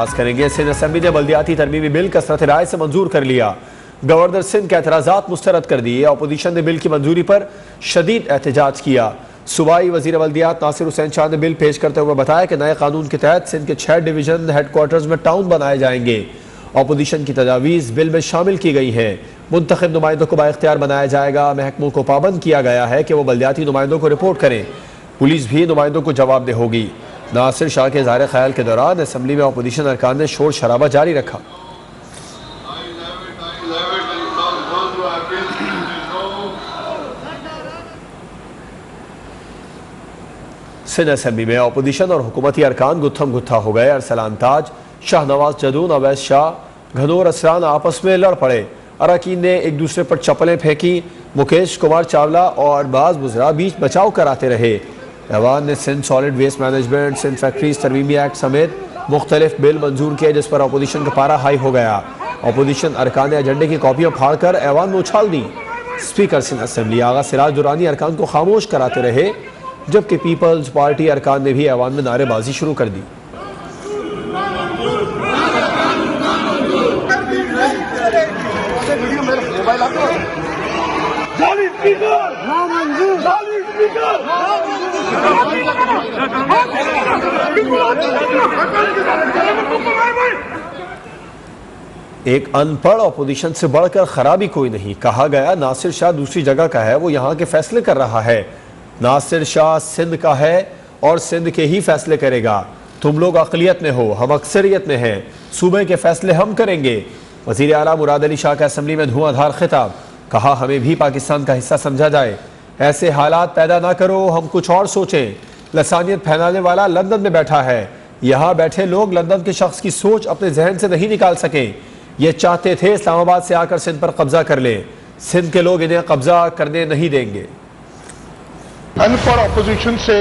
आगाज करेंगे। सिंध असेंबली ने बल्दियाती तरमीमी बिल कसरत राय से मंजूर कर लिया। गवर्नर सिंध के एतराज़ात मुस्तरद कर दिए। अपोजिशन ने बिल की मंजूरी पर शदीद एहतजाज किया। सूबाई वजीर बल्दियात नासिर हुसैन शाह ने बिल पेश करते हुए बताया कि नए कानून के तहत सिंध के 6 डिवीजन हेडक्वार्टर्स में टाउन बनाए जाएंगे। अपोजिशन की तजावीज़ बिल में शामिल की गई हैं। मुंतखब नुमाइंदों को बाइख्तियार बनाया जाएगा। महकमों को पाबंद किया गया है कि वो बल्दियाती नुमाइंदों को रिपोर्ट करें। पुलिस भी नुमाइंदों को जवाबदेह होगी। नासिर शाह के ज़ाहिर ख्याल के दौरान असम्बली में अपोजिशन अरकान ने शोर शराबा जारी रखा। सिंध असेंबली में अपोजिशन और हुकूमती अरकान गुत्थम गुत्था हो गए। अरसलान ताज, शाहनवाज जदून, अवैस शाह, घनौर असरान आपस में लड़ पड़े। अरकान ने एक दूसरे पर चप्पलें फेंकी। मुकेश कुमार चावला और बाज बुजरा बीच बचाव कराते रहे। ऐवान ने Sindh solid waste management, Sindh factories तरमीमी एक्ट समेत मुख्तलिफ बिल मंजूर किए, जिस पर अपोजिशन का पारा हाई हो गया। अपोजिशन अरकान ने एजेंडे की कॉपियां फाड़कर ऐवान में उछाल दी। स्पीकर सिंध असेंबली आगा सिराज दुरानी अरकान को खामोश कराते रहे, जबकि पीपल्स पार्टी अरकान ने भी ऐवान में नारेबाजी शुरू कर दी। एक अनपढ़ अपोजिशन से बढ़कर खराबी कोई नहीं। कहा गया नासिर शाह दूसरी जगह का है, वो यहाँ के फैसले कर रहा है। नासिर शाह सिंध का है और सिंध के ही फैसले करेगा। तुम लोग अक़लियत में हो, हम अक्सरियत में हैं। सूबे के फैसले हम करेंगे। वज़ीर आला मुराद अली शाह का असम्बली में धुआंधार खिताब। कहा हमें भी पाकिस्तान का हिस्सा समझा जाए। ऐसे हालात पैदा ना करो, हम कुछ और सोचें। लसानियत फैलाने वाला लंदन में बैठा है। यहाँ बैठे लोग लंदन के शख्स की सोच अपने जहन से नहीं निकाल सके। ये चाहते थे इस्लामाबाद से आकर सिंध पर कब्जा कर ले। सिंध के लोग इन्हें कब्जा करने नहीं देंगे। अनपढ़ अपोजिशन से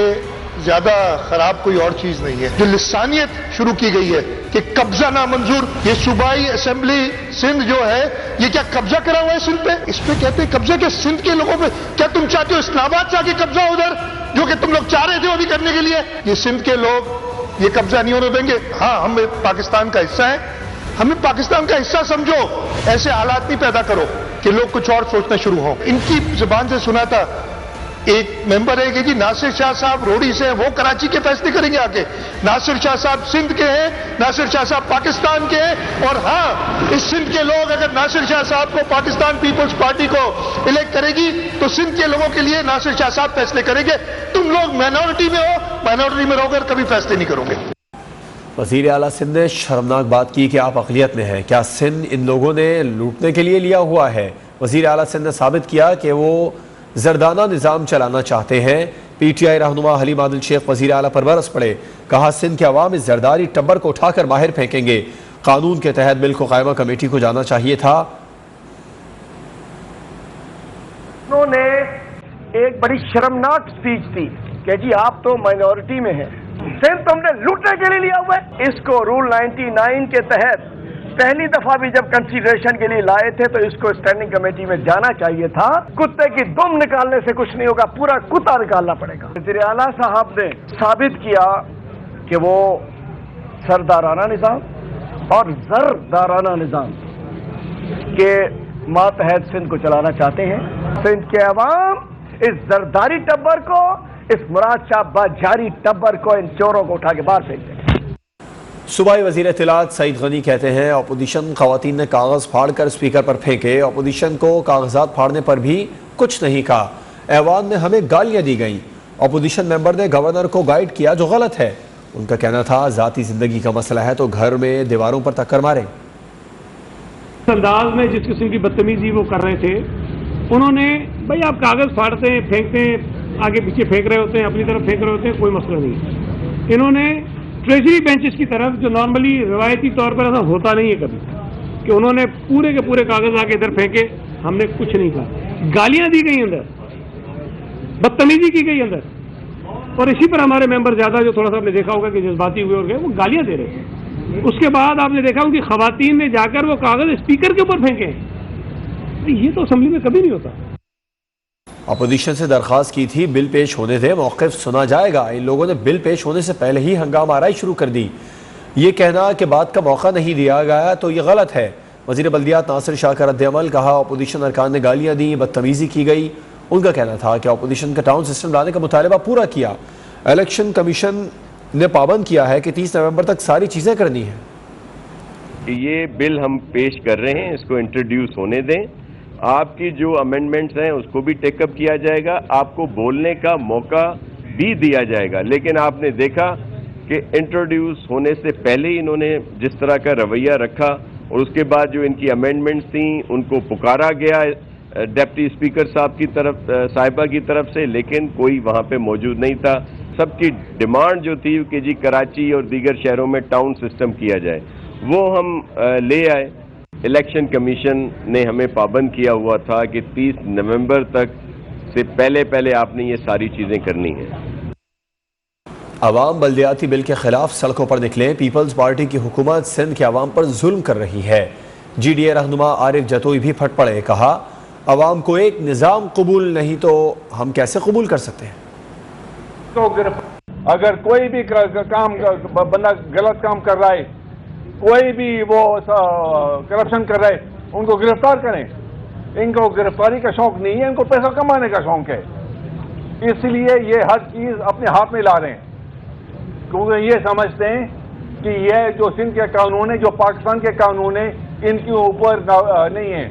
ज्यादा खराब कोई और चीज नहीं है। जो लिसानियत शुरू की गई है कि कब्जा नामंजूर, ये सूबाई असेंबली सिंध जो है, ये क्या कब्जा करा हुआ है सिंध पे? इस पे कहते हैं कब्जा। क्या सिंध के लोगों पे? क्या तुम चाहते हो इस्लामाबाद से आके कब्जा उधर, जो कि तुम लोग चाह रहे थे अभी करने के लिए? ये सिंध के लोग ये कब्जा नहीं होने देंगे। हाँ, हम पाकिस्तान का हिस्सा है, हमें पाकिस्तान का हिस्सा समझो। ऐसे हालात नहीं पैदा करो कि लोग कुछ और सोचना शुरू हो। इनकी जुबान से सुना था एक मेंबर है कि जी नासिर शाह साहब रोडी से हैं, वो कराची के फैसले करेंगे आके। नासिर शाह साहब सिंध के हैं, नासिर शाह साहब पाकिस्तान के हैं। और हाँ, इस सिंध के लोग अगर नासिर शाह साहब को पाकिस्तान पीपल्स पार्टी को इलेक्ट करेगी तो सिंध के लोगों के लिए नासिर शाह साहब फैसले करेंगे। तुम लोग माइनॉरिटी में हो, माइनॉरिटी में रहोगे, कभी फैसले नहीं करोगे। वज़ीर आला सिंध ने शर्मनाक बात की कि आप अक़लियत में हैं। क्या सिंध इन लोगों ने लूटने के लिए लिया हुआ है? वज़ीर आला सिंध ने साबित किया कि वो जरदाना निज़ाम चलाना चाहते हैं। PTI रहनुमा हलीम आदिल शेख वज़ीर आला पर बरस पड़े। कहा सिंध के अवाम इस जरदारी टब्बर को उठाकर बाहर फेंकेंगे। कानून के तहत बिल को कायमा कमेटी को जाना चाहिए था। उन्होंने एक बड़ी शर्मनाक स्पीच दी कि जी आप तो माइनॉरिटी में हैं, सिंध तुमने लूटने के लिए लिया हुआ है। इसको रूल 99 के तहत पहली दफा भी जब कंसीडरेशन के लिए लाए थे तो इसको स्टैंडिंग कमेटी में जाना चाहिए था। कुत्ते की दुम निकालने से कुछ नहीं होगा, पूरा कुत्ता निकालना पड़ेगा। वज़ीर आला साहब ने साबित किया कि वो सरदाराना निज़ाम और जरदाराना निज़ाम के मातहत सिंध को चलाना चाहते हैं। सिंध के अवाम इस जरदारी टब्बर को, इस मुराद शाह बाजारी टब्बर को, इन चोरों को उठा के बाहर फेंक दें। सूबाई वज़ीर इत्तलात सईद गनी कहते हैं अपोजिशन ख़वातीन ने कागज़ फाड़ कर स्पीकर पर फेंके। अपोजिशन को कागजात फाड़ने पर भी कुछ नहीं कहा। ऐवान में हमें गालियां दी गईं। अपोजिशन मेंबर ने गवर्नर को गाइड किया, जो गलत है। उनका कहना था ज़ाती ज़िंदगी का मसला है तो घर में दीवारों पर टक्कर मारे। अंदाज में जिस किस्म की बदतमीजी वो कर रहे थे, उन्होंने भाई आप कागज़ फाड़ते हैं, फेंकते हैं, आगे पीछे फेंक रहे होते हैं, अपनी तरफ फेंक रहे होते हैं, कोई मसला नहीं। इन्होंने ट्रेजरी बेंचेस की तरफ, जो नॉर्मली रवायती तौर पर ऐसा होता नहीं है कभी, कि उन्होंने पूरे के पूरे कागज आके इधर फेंके, हमने कुछ नहीं कहा। गालियां दी गई अंदर, बदतमीजी की गई अंदर, और इसी पर हमारे मेंबर ज्यादा, जो थोड़ा सा आपने देखा होगा कि जज्बाती हुए और गए, वो गालियां दे रहे थे। उसके बाद आपने देखा उनकी खवातीन ने जाकर वो कागज स्पीकर के ऊपर फेंके। ये तो असेंबली में कभी नहीं होता। अपोजिशन से दरख्वास्त की थी बिल पेश होने दे, मौक़िफ़ सुना जाएगा। इन लोगों ने बिल पेश होने से पहले ही हंगामा आराई शुरू कर दी। ये कहना कि बात का मौका नहीं दिया गया तो ये गलत है। वज़ीर बल्दियात नासिर शाह का रद्द-ए-अमल, कहा अपोजिशन अरकान ने गालियाँ दी, बदतमीज़ी की गई। उनका कहना था कि अपोजिशन का टाउन सिस्टम लाने का मुतालबा पूरा किया। इलेक्शन कमीशन ने पाबंद किया है कि 30 नवंबर तक सारी चीज़ें करनी है। ये बिल हम पेश कर रहे हैं, इसको इंट्रोड्यूस होने दें। आपकी जो अमेंडमेंट्स हैं उसको भी टेकअप किया जाएगा, आपको बोलने का मौका भी दिया जाएगा। लेकिन आपने देखा कि इंट्रोड्यूस होने से पहले ही इन्होंने जिस तरह का रवैया रखा और उसके बाद जो इनकी अमेंडमेंट्स थी उनको पुकारा गया डिप्टी स्पीकर साहिबा की तरफ से, लेकिन कोई वहाँ पे मौजूद नहीं था। सबकी डिमांड जो थी कि जी कराची और दीगर शहरों में टाउन सिस्टम किया जाए, वो हम ले आए। इलेक्शन कमीशन ने हमें पाबंद किया हुआ था कि 30 नवंबर तक से पहले आपने ये सारी चीज़ें करनी हैं। अवाम बल्दियाती बिल के खिलाफ सड़कों पर निकले। पीपल्स पार्टी की हुकूमत सिंध के अवाम पर जुल्म कर रही है। GDA रहनुमा आरिफ जतोई भी फट पड़े, कहा अवाम को एक निज़ाम कबूल नहीं तो हम कैसे कबूल कर सकते हैं। तो अगर कोई भी काम बंदा गलत काम कर रहा है, कोई भी वो करप्शन कर रहा है, उनको गिरफ्तार करें। इनको गिरफ्तारी का शौक नहीं है, इनको पैसा कमाने का शौक है। इसलिए ये हर चीज अपने हाथ में ला रहे हैं, क्योंकि ये समझते हैं कि ये जो सिंध के कानून है, जो पाकिस्तान के कानून है, इनके ऊपर नहीं है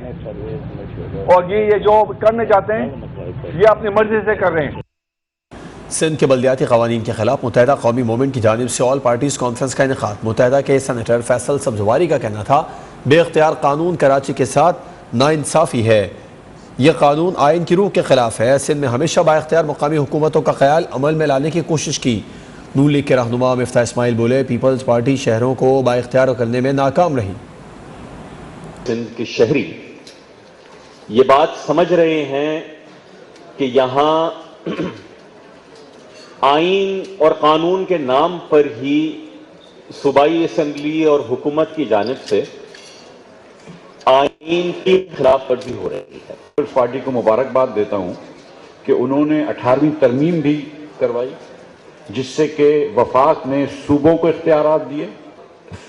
और ये जो करने चाहते हैं ये अपनी मर्जी से कर रहे हैं। सिंध के बल्दियाती कवानीन के खिलाफ मुत्तहिदा कौमी मूवमेंट की जानिब से ऑल पार्टीज कॉन्फ्रेंस का इनेकाद। मुत्तहिदा के सेनेटर फैसल सब्जवारी का कहना था बेख्तियार कानून कराची के साथ नाइंसाफ़ी है, यह कानून आइन की रूह के खिलाफ है। सिंध में हमेशा बाख्तियार मुकामी हुकूमतों का ख्याल अमल में लाने की कोशिश की। नून लीग के रहनुमा मिफ्ता इस्माइल बोले पीपल्स पार्टी शहरों को बाख्तियार करने में नाकाम रही। सिंध के शहरी ये बात समझ रहे हैं कि यहाँ आइन और कानून के नाम पर ही सूबाई असम्बली और हुकूमत की जानिब से आइन की खिलाफ वर्जी हो रही है। पीपल्स पार्टी को मुबारकबाद देता हूं कि उन्होंने 18वीं तरमीम भी करवाई, जिससे कि वफाक ने सूबों को इख्तियारात दिए।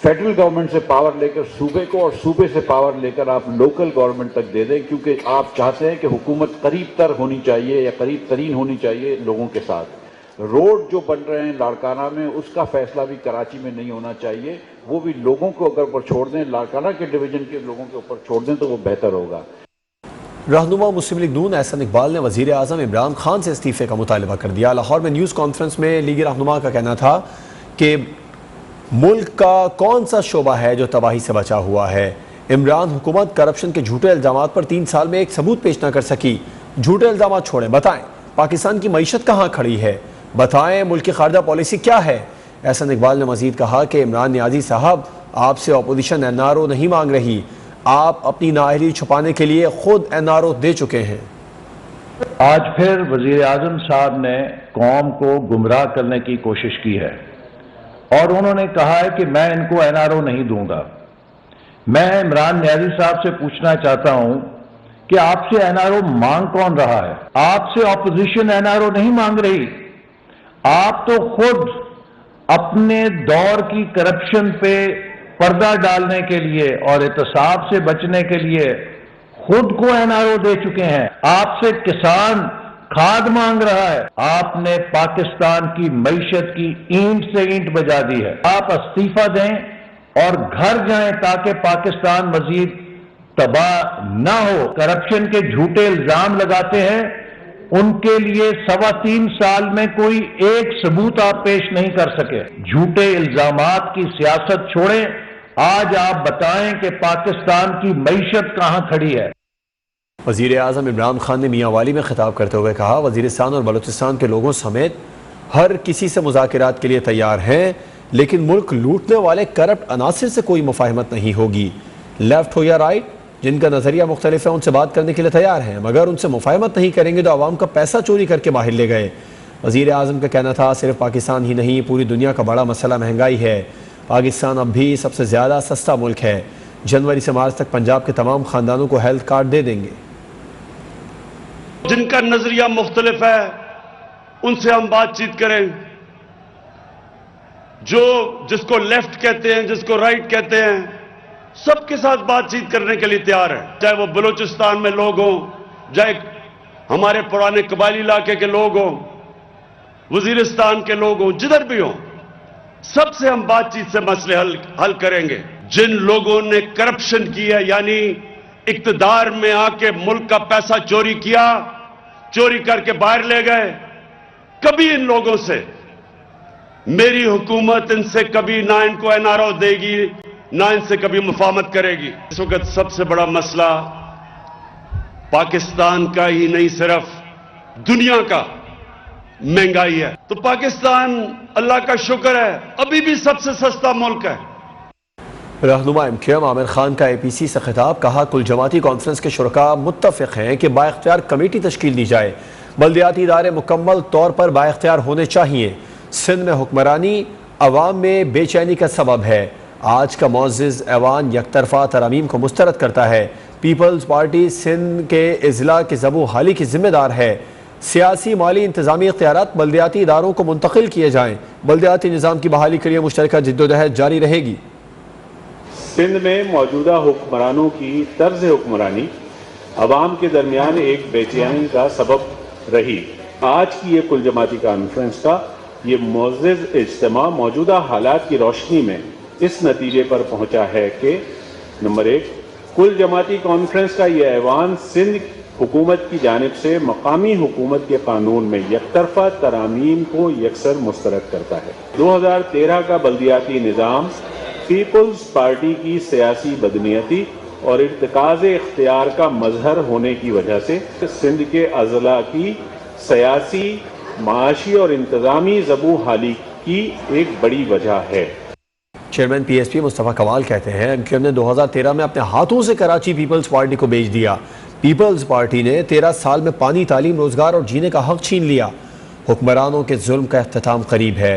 फेडरल गवर्नमेंट से पावर लेकर सूबे को और सूबे से पावर लेकर आप लोकल गवर्नमेंट तक दे दें, क्योंकि आप चाहते हैं कि हुकूमत करीब तर होनी चाहिए या करीब तरीन होनी चाहिए लोगों के साथ। रोड जो बन रहे हैं लाड़काना में, उसका फैसला भी कराची में नहीं होना चाहिए, वो भी लोगों को अगर ऊपर छोड़ दें, लाड़काना के डिवीजन के लोगों के ऊपर छोड़ दें तो वो बेहतर होगा। रहनुमा मुस्लिम लीग नून एहसन इकबाल ने वज़ीर आज़म इमरान खान से इस्तीफ़े का मुतालबा कर दिया। लाहौर में न्यूज़ कॉन्फ्रेंस में लीगी रहनुमा का कहना था कि मुल्क का कौन सा शोबा है जो तबाही से बचा हुआ है। इमरान हुकूमत करप्शन के झूठे इल्ज़ामात पर 3 साल में एक सबूत पेश न कर सकी। झूठे इल्ज़ामात छोड़ें, बताएं पाकिस्तान की मईशत कहाँ खड़ी है, बताएं मुल्क की खारजा पॉलिसी क्या है। एहसन इकबाल ने मजीद कहा कि इमरान नियाज़ी साहब आपसे अपोजिशन NRO नहीं मांग रही, आप अपनी नाअहली छुपाने के लिए खुद NRO दे चुके हैं। आज फिर वजीर आजम साहब ने कौम को गुमराह करने की कोशिश की है और उन्होंने कहा है कि मैं इनको NRO नहीं दूंगा। मैं इमरान नियाज़ी साहब से पूछना चाहता हूं कि आपसे NRO मांग कौन रहा है? आपसे अपोजिशन NRO नहीं मांग रही, आप तो खुद अपने दौर की करप्शन पे पर्दा डालने के लिए और एहतसाब से बचने के लिए खुद को NRO दे चुके हैं। आपसे किसान खाद मांग रहा है, आपने पाकिस्तान की मईशत की ईंट से ईंट बजा दी है। आप इस्तीफा दें और घर जाएं ताकि पाकिस्तान मजीद तबाह ना हो। करप्शन के झूठे इल्जाम लगाते हैं, उनके लिए 3.25 साल में कोई एक सबूत आप पेश नहीं कर सके। झूठे इल्जामात की सियासत छोड़ें, आज आप बताएं कि पाकिस्तान की मईशत कहां खड़ी है। वज़ीर आज़म इमरान खान ने मियाँ वाली में खिताब करते हुए कहा वज़ीरिस्तान और बलूचिस्तान के लोगों समेत हर किसी से मुज़ाकरात के लिए तैयार हैं, लेकिन मुल्क लूटने वाले करप्ट अनासिर से कोई मुफाहमत नहीं होगी। लेफ्ट हो या राइट, जिनका नज़रिया मुख्तलिफ है उनसे बात करने के लिए तैयार हैं, मगर उनसे मुफाहमत नहीं करेंगे तो आवाम का पैसा चोरी करके बाहर ले गए। वज़ीर आज़म का कहना था सिर्फ पाकिस्तान ही नहीं पूरी दुनिया का बड़ा मसला महंगाई है। पाकिस्तान अब भी सबसे ज़्यादा सस्ता मुल्क है। जनवरी से मार्च तक पंजाब के तमाम ख़ानदानों को हेल्थ कार्ड दे देंगे। जिनका नजरिया मुख्तलिफ है उनसे हम बातचीत करें, जो जिसको लेफ्ट कहते हैं, जिसको राइट कहते हैं, सबके साथ बातचीत करने के लिए तैयार है। चाहे वो बलूचिस्तान में लोग हों, चाहे हमारे पुराने कबायली इलाके के लोग हों, वजीरिस्तान के लोग हों, जिधर भी हों, सबसे हम बातचीत से मसले हल करेंगे। जिन लोगों ने करप्शन की है, यानी इक्तदार में आके मुल्क का पैसा चोरी किया, चोरी करके बाहर ले गए, कभी इन लोगों से मेरी हुकूमत इनसे कभी ना इनको एनआरओ देगी, ना इनसे कभी मुफाहमत करेगी। इस वक्त सबसे बड़ा मसला पाकिस्तान का ही नहीं, सिर्फ दुनिया का महंगाई है। तो पाकिस्तान, अल्लाह का शुक्र है, अभी भी सबसे सस्ता मुल्क है। रहनुमा MQM आमिर खान का APC से खिताब, कहा कुल जमाती कॉन्फ्रेंस के शुरका मुत्तफिक हैं कि बाइख्तियार कमेटी तश्कील दी जाए, बल्दियाती इदारे मुकम्मल तौर पर बाइख्तियार होने चाहिए। सिंध में हुक्मरानी अवाम में बेचैनी का सबब है। आज का मुअज़्ज़िज़ ऐवान यकतरफा तरामीम को मुस्तरद करता है। पीपल्स पार्टी सिंध के इजला की ज़बू हाली की जिम्मेदार है। सियासी माली इंतजामी इख्तियारात बल्दियाती इदारों को मुंतकिल किए जाएँ। बल्दियाती निज़ाम की बहाली के लिए मुश्तरका जिद्दोजहद जारी रहेगी। सिंध में मौजूदा हुक्मरानों की तर्ज हुक्मरानी अवाम के दरमियान एक बेचैनी का सबब रही। आज की ये कुल जमाती कॉन्फ्रेंस का ये मुअज़्ज़िज़ इज्तिमा मौजूदा हालात की रोशनी में इस नतीजे पर पहुंचा है कि नंबर 1, कुल जमाती कॉन्फ्रेंस का ये ऐवान सिंध हुकूमत की जानिब से मकामी हुकूमत के कानून में यकतरफा तरामीम को यकसर मुस्तरद करता है। 2013 का बल्दियाती निज़ाम पीपल्स पार्टी की सियासी बदनीयती और इर्तिकाज़ इख्तियार का मजहर होने की वजह से सिंध के अज़ला की सियासी, माशी और इंतजामी ज़बू हाली की एक बड़ी वजह है। चेयरमैन PSP मुस्तफ़ा कमाल कहते हैं MQM ने 2013 में अपने हाथों से कराची पीपल्स पार्टी को बेच दिया। पीपल्स पार्टी ने 13 साल में पानी, तालीम, रोजगार और जीने का हक छीन लिया। हुक्मरानों के जुल्म का इख्तिताम करीब है।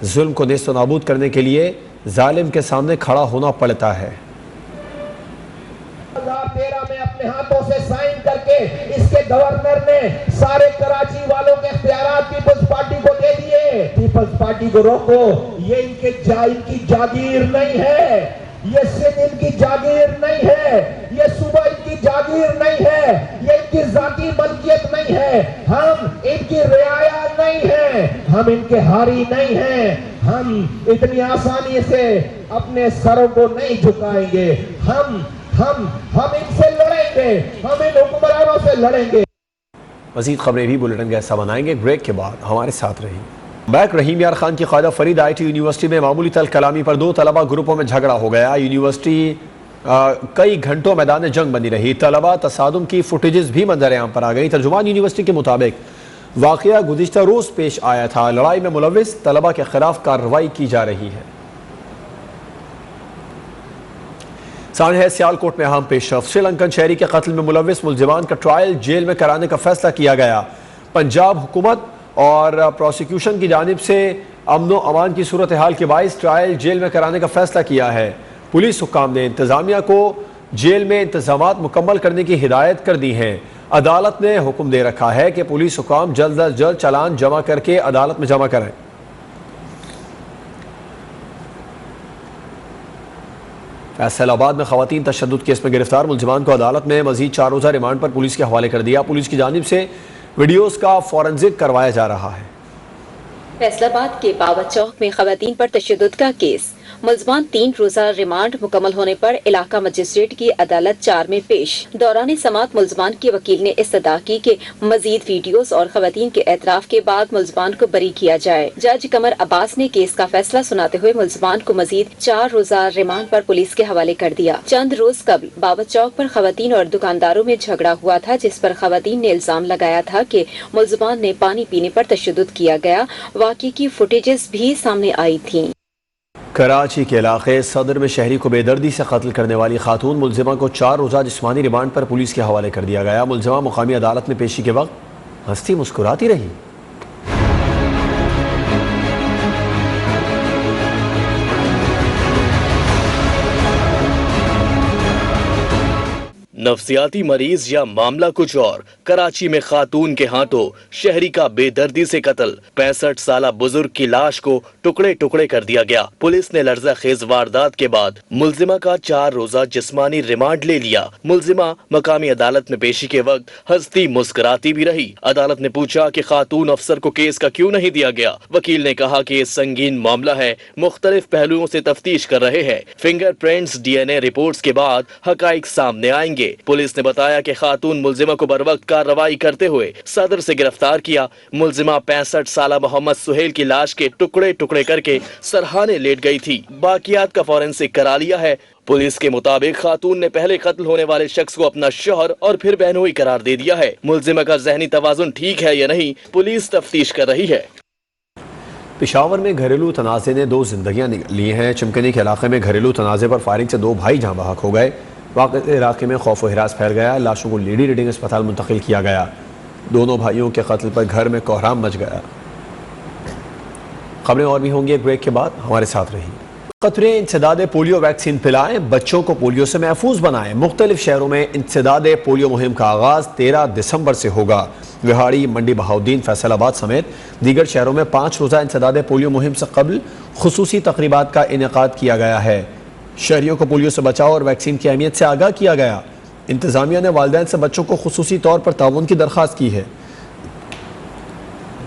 जुल्म को नेस्त नाबूद करने के लिए जालिम के सामने खड़ा होना पड़ता है। 2013 में अपने हाथों से साइन करके इसके गवर्नर ने सारे कराची वालों के इख्तियारात पीपल्स पार्टी को दे दिए। पीपल्स पार्टी को रोको, ये इनकी जागीर नहीं है, ये सिंध इनकी जागीर नहीं है, ये सूबा इनकी जागीर नहीं है, ये इनकी जाती मलकियत नहीं है, हम इनकी रियाया नहीं है, हम इनके हारी नहीं हैं। हम इतनी आसानी से अपने सरों को नहीं झुकाएंगे। हम इनसे लड़ेंगे, हम इन हुक्मरानों से लड़ेंगे। मज़ीद खबरें भी बुलेटिन का हिस्सा बनाएंगे। ब्रेक के बाद हमारे साथ रही। बैक रहीम यार खान की ख्वाजा फरीद IT यूनिवर्सिटी में मामूली तल कलामी पर 2 तलबा ग्रुपों में झगड़ा हो गया। यूनिवर्सिटी कई घंटों मैदान जंग बनी रही। तलबा तसादुम की फुटेजेस भी मंजर आम पर आ गई। तर्जुमान यूनिवर्सिटी के मुताबिक वाक़या गुज़िश्ता रोज़ पेश आया था। लड़ाई में मुलव्विस तलबा के खिलाफ कार्रवाई की जा रही है। सामने है सियालकोट में अहम पेशरफ। श्रीलंकन शहरी के कत्ल में मुलव्विस मुलजिमान का ट्रायल जेल में कराने का फैसला किया गया। पंजाब हुकूमत और प्रोसिक्यूशन की जानिब से अमन व अमान की सूरत हाल के बाइस ट्रायल जेल में कराने का फैसला किया है। पुलिस हुक्काम ने इंतजामिया को जेल में इंतजामात मुकम्मल करने की हिदायत कर दी है। अदालत ने हुक्म दे रखा है कि पुलिस हुक्काम जल्द अज जल्द चालान जमा करके अदालत में जमा करें। फैसलाबाद में खवातीन तशद्दुद केस में गिरफ्तार मुलजिमान को अदालत में मजीद 4 रोज़ा रिमांड पर पुलिस के हवाले कर दिया। पुलिस की जानिब से वीडियोस का फॉरेंसिक करवाया जा रहा है। फैसलाबाद के बाबत चौक में खवातीन पर तशद्दुद का केस। मुलजमान 3 रोजा रिमांड मुकम्मल होने पर इलाका मजिस्ट्रेट की अदालत 4 में पेश। दौरान समात मुलजमान के वकील ने इस्तदा की कि मजीद वीडियोस और खवातीन के एतराफ के बाद मुलजमान को बरी किया जाए। जज कमर अब्बास ने केस का फैसला सुनाते हुए मुलजमान को मजीद 4 रोजा रिमांड पर पुलिस के हवाले कर दिया। चंद रोज कबल बाबत चौक पर खवातीन और दुकानदारों में झगड़ा हुआ था, जिस पर खवातीन ने इल्जाम लगाया था कि मुलजमान ने पानी पीने पर तशद्दुद किया गया। वाक़े की फुटेजेस भी सामने आई थी। कराची के इलाके सदर में शहरी को बेदर्दी से कत्ल करने वाली खातून मुलजिमा को 4 रोज़ा जिस्मानी रिमांड पर पुलिस के हवाले कर दिया गया। मुलजिमा मुकामी अदालत में पेशी के वक्त हंसती मुस्कुराती रही। नफ्सियाती मरीज या मामला कुछ और। कराची में खातून के हाथों शहरी का बेदर्दी से कत्ल। 65 साला बुजुर्ग की लाश को टुकड़े टुकड़े कर दिया गया। पुलिस ने लर्जा खेज वारदात के बाद मुलजिमा का 4 रोजा जिस्मानी रिमांड ले लिया। मुलजिमा मकामी अदालत में पेशी के वक्त हंसती मुस्कुराती भी रही। अदालत ने पूछा कि खातून अफसर को केस का क्यों नहीं दिया गया। वकील ने कहा कि ये संगीन मामला है, मुख्तलिफ पहलुओं से तफ्तीश कर रहे हैं। फिंगरप्रिंट्स, DNA रिपोर्ट्स के बाद हकाइक सामने आएंगे। पुलिस ने बताया कि खातून मुलजिमा को बरवक्त कार्रवाई करते हुए सदर से गिरफ्तार किया। मुलजिमा 65 साला मोहम्मद सुहेल की लाश के टुकड़े टुकड़े करके सरहाने लेट गई थी। बाकियात का फॉरेंसिक करा लिया है। पुलिस के मुताबिक खातून ने पहले कत्ल होने वाले शख्स को अपना शौहर और फिर बहनोई करार दे दिया है। मुलजिमा का जहनी तवाजुन ठीक है या नहीं, पुलिस तफ्तीश कर रही है। पेशावर में घरेलू तनाज़े ने 2 जिंदगियां ली हैं। चिमकनी के इलाके में घरेलू तनाज़े पर फायरिंग से 2 भाई जहां बहक हो गए। वाक़े इलाके में खौफ व हिरास फैल गया। लाशों को लेडी रीडिंग अस्पताल मुंतकिल किया गया। दोनों भाइयों के कत्ल पर घर में कोहराम मच गया। खबरें और भी होंगी एक ब्रेक के बाद, हमारे साथ रहिए। कतरे इंसदाद पोलियो वैक्सीन पिलाएं, बच्चों को पोलियो से महफूज बनाएं। मुख्तलिफ शहरों में इंसदाद पोलियो मुहिम का आगाज 13 दिसंबर से होगा। विहाड़ी, मंडी बहाउद्दीन, फैसलाबाद समेत दीगर शहरों में 5 रोज़ा इंसदाद पोलियो मुहिम से कबल खुसूसी तकरीबात का इनेकाद किया गया है। शहरियों को पोलियो से बचाव और वैक्सीन की अहमियत से आगाह किया गया। इंतजामिया ने वालिदैन से बच्चों को खुसूसी तौर पर ताउन की दरख्वास्त की है।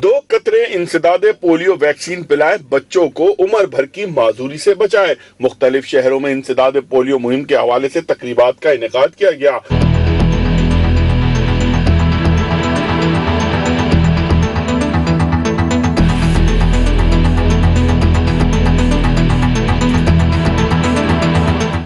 2 कतरे इंसदादे पोलियो वैक्सीन पिलाएं, बच्चों को उम्र भर की माजूरी से बचाएं। मुख्तलिफ शहरों में इंसदादे पोलियो मुहिम के हवाले से तकरीबात का इनेकाद किया गया।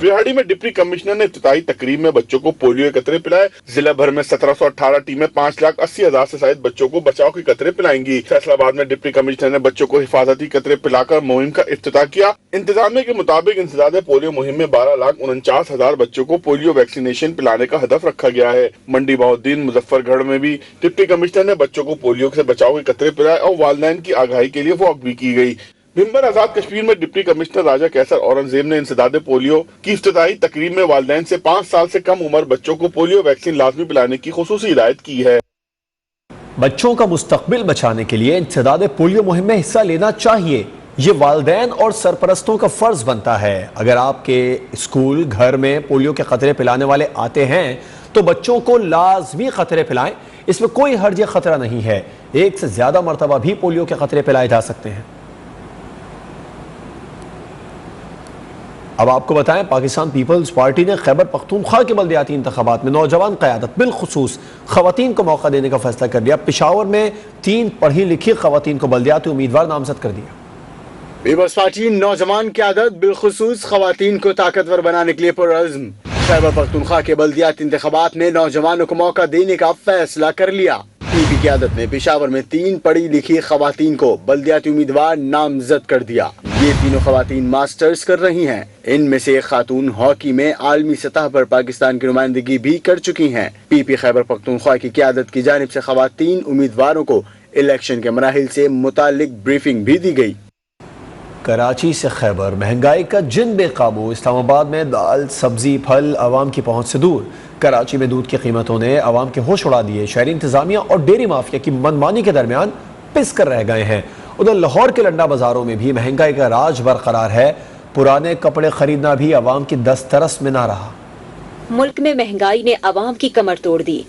बिहाड़ी में डिप्टी कमिश्नर ने इफ्तिताही तकरीब में बच्चों को पोलियो के कतरे पिलाए। जिला भर में 1718 टीमें 5,80,000 से ज्यादा बच्चों को बचाव के कतरे पिलाएंगी। फैसलाबाद में डिप्टी कमिश्नर ने बच्चों को हिफाजती कतरे पिलाकर मुहिम का इफ्तिताह किया। इंतजामिया के मुताबिक इंसदादे पोलियो मुहिम में 12,49,000 बच्चों को पोलियो वैक्सीनेशन पिलाने का हदफ रखा गया है। मंडी बहाउद्दीन, मुजफ्फरगढ़ में भी डिप्टी कमिश्नर ने बच्चों को पोलियो से बचाव के कतरे पिलाए और वालिदैन की आगाही के लिए वॉक भी की गई। मिंबर आजाद कश्मीर में डिप्टी कमिश्नर राजा कैसर औरंगजेब ने इंसदादे पोलियो की इफ्तिताही तकरीब में वालिदैन से 5 साल से कम उम्र बच्चों को पोलियो वैक्सीन लाजमी पिलाने की खुसूसी हिदायत की है। बच्चों का मुस्तकबिल बचाने के लिए इंसदादे पोलियो मुहिम में हिस्सा लेना चाहिए। ये वालिदैन और सरपरस्तों का फर्ज बनता है। अगर आपके स्कूल, घर में पोलियो के खतरे पिलाने वाले आते हैं तो बच्चों को लाजमी खतरे पिलाएं। इसमें कोई हर्ज या खतरा नहीं है। 1 से ज्यादा मरतबा भी पोलियो के खतरे पिलाए जा सकते हैं। अब आपको बताएं, पाकिस्तान पीपल्स पार्टी ने खैबर पख्तूनख्वा के बल्दियाती इंतखाबात में नौजवान क़यादत बिलखुसूस खवातीन को मौका देने का फैसला कर लिया। पेशावर में 3 पढ़ी लिखी खवातीन को बल्दियाती उम्मीदवार नामजद कर दिया। पीपल्स पार्टी नौजवान क़यादत बिलखुसूस खवातीन को ताकतवर बनाने के लिए पुरअज़्म। खैबर पख्तूनख्वा के बल्दियाती इंतखाबात में नौजवानों को मौका देने का फैसला कर लिया। पीपी क़यादत ने पेशावर में 3 पढ़ी लिखी खवातीन को बल्दियाती उम्मीदवार नामजद कर दिया। ये तीनों खवातीन मास्टर्स कर रही हैं। इनमें से एक खातून हॉकी में आलमी सतह पर पाकिस्तान की नुमाइंदगी भी कर चुकी हैं। पीपी खैबर पख्तूनख्वा की क़यादत की जानिब से खवातीन उम्मीदवारों को इलेक्शन के मराहिल से मुतालिक ब्रीफिंग भी दी गई। कराची से खैबर, महंगाई का जिन बेकाबू। इस्लामाबाद में दाल, सब्जी, फल आवाम की पहुंच से दूर। कराची में दूध की कीमतों ने आवाम के होश उड़ा दिए। शहरी इंतजामिया और डेयरी माफिया की मनमानी के दरमियान पिस कर रह गए हैं। उधर लाहौर के लंडा बाजारों में भी महंगाई का राज बरकरार है। पुराने कपड़े खरीदना भी आवाम की दस्तरस में ना रहा। मुल्क में महंगाई ने आवाम की कमर तोड़ दी।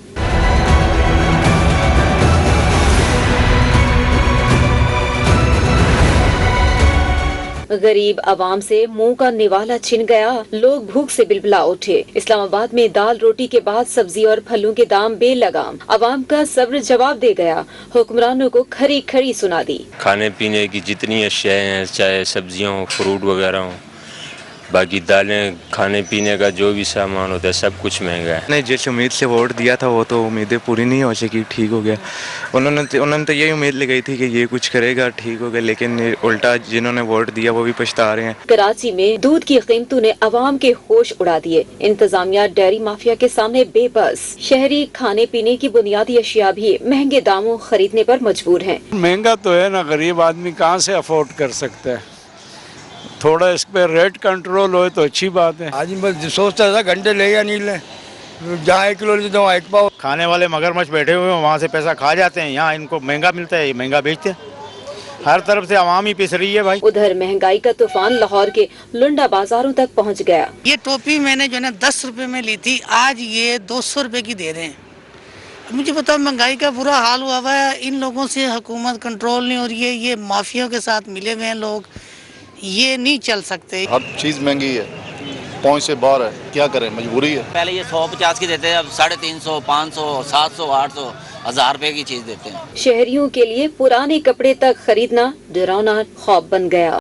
गरीब आवाम से मुंह का निवाला छिन गया। लोग भूख से बिलबिला उठे। इस्लामाबाद में दाल रोटी के बाद सब्जी और फलों के दाम बेलगाम। आवाम का सब्र जवाब दे गया। हुक्मरानों को खरी खरी सुना दी। खाने पीने की जितनी अशियाएं हैं, चाहे सब्जियां हो, फ्रूट वगैरह हो, बाकी दालें, खाने पीने का जो भी सामान होता है, सब कुछ महंगा है। नहीं, जिस उम्मीद से वोट दिया था वो तो उम्मीदें पूरी नहीं हो सकी। ठीक हो गया, उन्होंने तो यही उम्मीद लगाई थी कि ये कुछ करेगा, ठीक हो गया, लेकिन उल्टा जिन्होंने वोट दिया वो भी पछता रहे हैं। कराची में दूध की कीमतों ने आवाम के होश उड़ा दिए। इंतजामिया डेयरी माफिया के सामने बेबस। शहरी खाने पीने की बुनियादी अशिया भी महंगे दामों खरीदने पर मजबूर हैं। महंगा तो है ना, गरीब आदमी कहाँ से अफोर्ड कर सकता है। थोड़ा इस पे रेट कंट्रोल हो तो अच्छी बात है। आज मैं सोचता था घंटे ले या नहीं ले, जहाँ 1 किलो लेते वहाँ 1 पाव। खाने वाले मगरमच्छ बैठे हुए हैं, वहाँ से पैसा खा जाते हैं, यहाँ इनको महंगा मिलता है, ये महंगा बेचते हैं। हर तरफ से आवाम ही पिस रही है भाई। उधर महंगाई का तूफान लाहौर के लुंडा बाजारों तक पहुँच गया। ये टोपी मैंने जो है ना 10 रुपए में ली थी, आज ये 200 रुपए की दे रहे हैं। मुझे बताओ, महंगाई का बुरा हाल हुआ हुआ है, इन लोगों से हुकूमत कंट्रोल नहीं हो रही है, ये माफियाओं के साथ मिले हुए हैं लोग, ये नहीं चल सकते। हर चीज महंगी है, पहुंच से बाहर है, क्या करें, मजबूरी है। पहले ये 150 की देते हैं, अब 350, 500, 700, 800, 1000 रुपए की चीज देते हैं। शहरियों के लिए पुराने कपड़े तक खरीदना डरावना ख्वाब बन गया।